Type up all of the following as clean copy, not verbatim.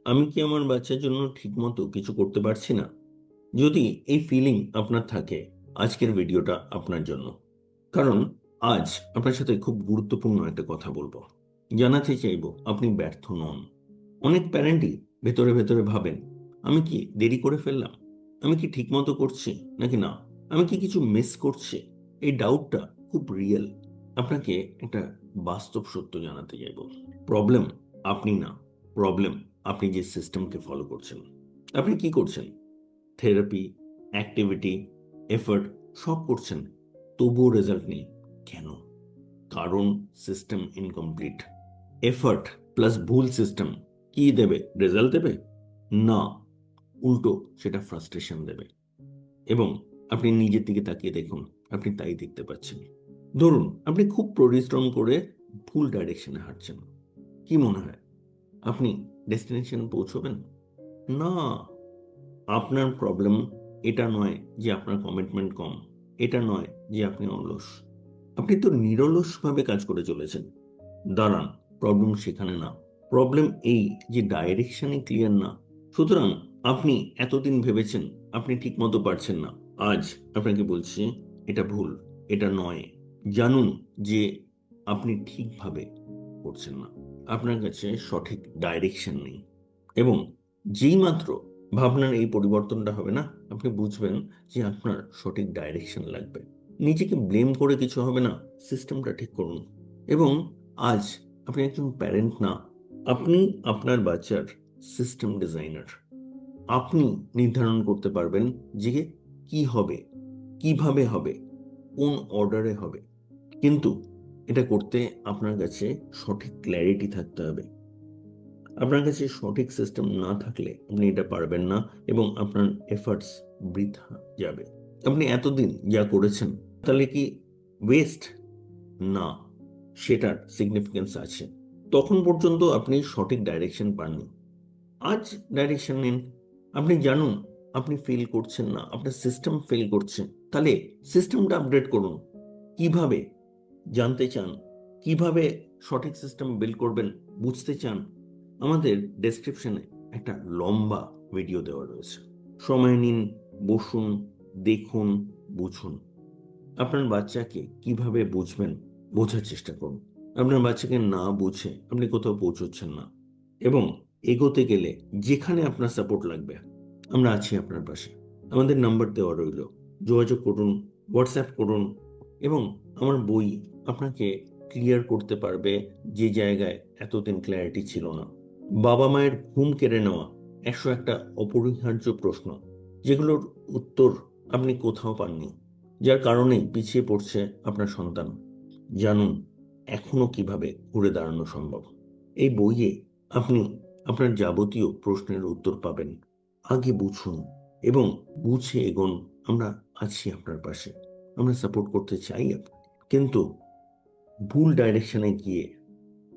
আমি কি আমার বাচ্চার জন্য ঠিকমতো কিছু করতে পারছি না? যদি এই ফিলিং আপনার থাকে, আজকের ভিডিওটা আপনার জন্য। কারণ আজ আপনার সাথে খুব গুরুত্বপূর্ণ একটা কথা বলবো। জানাতে চাইবো আপনি ব্যর্থ নন। অনেক প্যারেন্টই ভেতরে ভেতরে ভাবেন, আমি কি দেরি করে ফেললাম, আমি কি ঠিকমতো করছি নাকি না, আমি কি কিছু মিস করছি। এই ডাউটটা খুব রিয়েল। আপনাকে একটা বাস্তব সত্য জানাতে চাইবো। প্রবলেম আপনি না, প্রবলেম আপনি যে সিস্টেমকে ফলো করছেন। আপনি কি করছেন? থেরাপি, অ্যাক্টিভিটি, এফর্ট সব করছেন, তবুও রেজাল্ট নেই। কেন? কারণ সিস্টেম ইনকমপ্লিট। এফর্ট প্লাস ভুল সিস্টেম কি দেবে? রেজাল্ট দেবে না, উল্টো সেটা ফ্রাস্ট্রেশন দেবে। এবং আপনি নিজের দিকে তাকিয়ে দেখুন, আপনি তাই দেখতে পাচ্ছেন। ধরুন আপনি খুব পরিশ্রম করে ভুল ডাইরেকশনে হাঁটছেন। কি মনে হয় আপনি ডেস্টিনেশন পৌঁছবেন? না। আপনার প্রবলেম এটা নয় যে আপনার কমিটমেন্ট কম, এটা নয় যে আপনি অলস। আপনি তো নিরলসভাবে কাজ করে চলেছেন। দাঁড়ান, প্রবলেম সেখানে না। প্রবলেম এই যে ডাইরেকশনই ক্লিয়ার না। সুতরাং আপনি এতদিন ভেবেছেন আপনি ঠিক মতো পারছেন না। আজ আপনাকে বলছি এটা ভুল, এটা নয়। জানুন যে আপনি ঠিকভাবে করছেন না, আপনার কাছে সঠিক ডাইরেকশন নেই। এবং যেই মাত্র ভাবনার এই পরিবর্তনটা হবে না, আপনি বুঝবেন যে আপনার সঠিক ডাইরেকশন লাগবে। নিজেকে ব্লেম করে কিছু হবে না, সিস্টেমটা ঠিক করুন। এবং আজ আপনি একজন প্যারেন্ট না, আপনি আপনার বাচ্চার সিস্টেম ডিজাইনার। আপনি নির্ধারণ করতে পারবেন যে কি হবে, কিভাবে হবে, কোন অর্ডারে হবে। কিন্তু এটা করতে আপনার কাছে সঠিক ক্ল্যারিটি থাকতে হবে। আপনার কাছে সঠিক সিস্টেম না থাকলে আপনি এটা পারবেন না, এবং আপনার এফার্টস বৃথা যাবে। আপনি এতদিন যা করেছেন তাহলে কি ওয়েস্ট? না, সেটার সিগনিফিকেন্স আছে। তখন পর্যন্ত আপনি সঠিক ডাইরেকশন পাননি। আজ ডাইরেকশন নিন। আপনি জানুন আপনি ফেল করছেন না, আপনার সিস্টেম ফেল করছে। তাহলে সিস্টেমটা আপডেট করুন। কিভাবে জানতে চান? কিভাবে সঠিক সিস্টেম বিল্ড করবেন বুঝতে চান? আমাদের ডেসক্রিপশনে একটা লম্বা ভিডিও দেওয়া রয়েছে। সময় নিন, বসুন, দেখুন, বুঝুন। আপনার বাচ্চাকে কিভাবে বুঝবেন বোঝার চেষ্টা করুন। আপনার বাচ্চাকে না বুঝে আপনি কোথাও পৌঁছচ্ছেন না। এবং এগোতে গেলে যেখানে আপনার সাপোর্ট লাগবে, আমরা আছি আপনার পাশে। আমাদের নাম্বার দেওয়া রইল, যোগাযোগ করুন, হোয়াটসঅ্যাপ করুন। এবং আমার বই আপনাকে ক্লিয়ার করতে পারবে যে জায়গায় এতদিন ক্ল্যারিটি ছিল না। বাবা মায়ের ঘুম কেড়ে নেওয়া 101টা অপরিহার্য প্রশ্ন, যেগুলোর উত্তর আপনি কোথাও পাননি, যার কারণে পিছিয়ে পড়ছে আপনার সন্তান। জানুন এখনো কিভাবে ঘুরে দাঁড়ানো সম্ভব। এই বইয়ে আপনি আপনার যাবতীয় প্রশ্নের উত্তর পাবেন। আগে বুঝুন এবং বুঝে এগোন। আমরা আছি আপনার পাশে, আমরা সাপোর্ট করতে চাই কিন্তু ভুল ডাইরেকশনে গিয়ে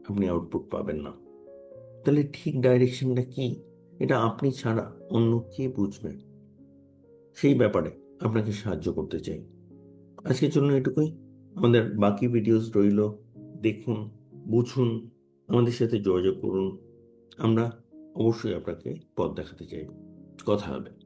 আপনি আউটপুট পাবেন না। তাহলে ঠিক ডাইরেকশনটা কি, এটা আপনি ছাড়া অন্য কে বুঝবে? সেই ব্যাপারে আপনাকে সাহায্য করতে চাই। আজকের জন্য এটুকুই। আমাদের বাকি ভিডিওস রইল, দেখুন, বুঝুন, আমাদের সাথে যোগাযোগ করুন। আমরা অবশ্যই আপনাকে পথ দেখাতে চাই। কথা হবে।